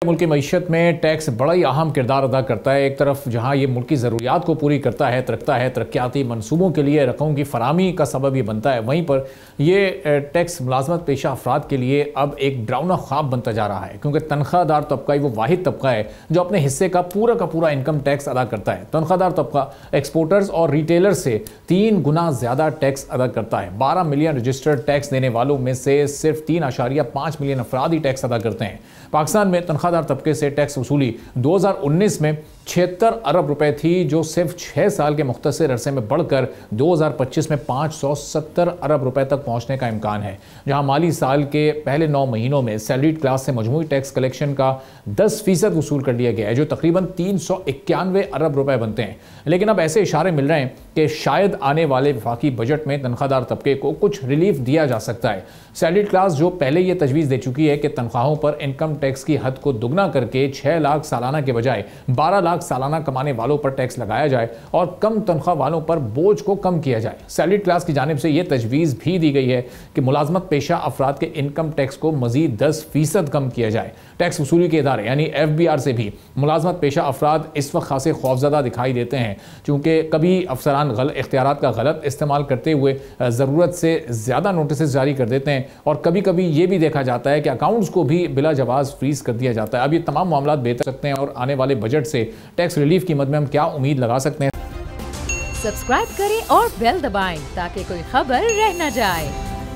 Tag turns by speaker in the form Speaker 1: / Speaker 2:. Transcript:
Speaker 1: मुल्क की मईशत में टैक्स बड़ा ही अहम किरदार अदा करता है। एक तरफ जहां ये मुल्क की ज़रूरियात को पूरी करता है, तरक्याती मनसूबों के लिए रकम की फराहमी का सबब ये बनता है, वहीं पर ये टैक्स मुलाजमत पेशा अफराद के लिए अब एक डरावना ख्वाब बनता जा रहा है, क्योंकि तनख्वाहदार तबका ही वो वाहिद तबका है जो अपने हिस्से का पूरा इनकम टैक्स अदा करता है। तनख्वाहदार तबका एक्सपोर्टर्स और रिटेलर से 3 गुना ज़्यादा टैक्स अदा करता है। 12 मिलियन रजिस्टर्ड टैक्स देने वालों में से सिर्फ 3.5 मिलियन अफराद ही टैक्स अदा करते हैं। पाकिस्तान में तनख्वाहदार तबके से टैक्स वसूली 2019 में 76 अरब रुपए थी, जो सिर्फ 6 साल के मुख्तसर अरसे में बढ़कर 2025 में 570 अरब रुपए तक पहुंचने का इम्कान है। जहां माली साल के पहले 9 महीनों में सैलरीड क्लास से मजमूई टैक्स कलेक्शन का 10% वसूल कर लिया गया है, जो तकरीबन 391 अरब रुपए बनते हैं। लेकिन अब ऐसे इशारे मिल रहे हैं कि शायद आने वाले वफाकी बजट में तनख्वाहदार तबके को कुछ रिलीफ दिया जा सकता है। सैलरीड क्लास जो पहले ये तजवीज़ दे चुकी है कि तनख्वाहों पर इनकम टैक्स की हद को दुगना करके 6 लाख सालाना के बजाय 12 लाख सालाना कमाने वालों पर टैक्स लगाया जाए और कम तनख्वाह वालों पर बोझ को कम किया जाए। सैलरीड क्लास की जानिब से यह तजवीज़ भी दी गई है कि मुलाजमत पेशा अफराद के इनकम टैक्स को मजीद 10% कम किया जाए। टैक्स वसूली के इदारे यानी FBR से भी मुलाजमत पेशा अफराद इस वक्त खासे खौफजदा दिखाई देते हैं, चूँकि कभी अफसरान इख्तियारात का गलत इस्तेमाल करते हुए ज़रूरत से ज़्यादा नोटिस जारी कर देते हैं, और कभी कभी ये भी देखा जाता है कि अकाउंट्स को भी बिला जवाज़ फ्रीज कर दिया जाता है। अब ये तमाम मामला बेहतर सकते हैं, और आने वाले बजट से टैक्स रिलीफ की मद में हम क्या उम्मीद लगा सकते हैं।
Speaker 2: सब्सक्राइब करें और बेल दबाएं ताकि कोई खबर रह न जाए।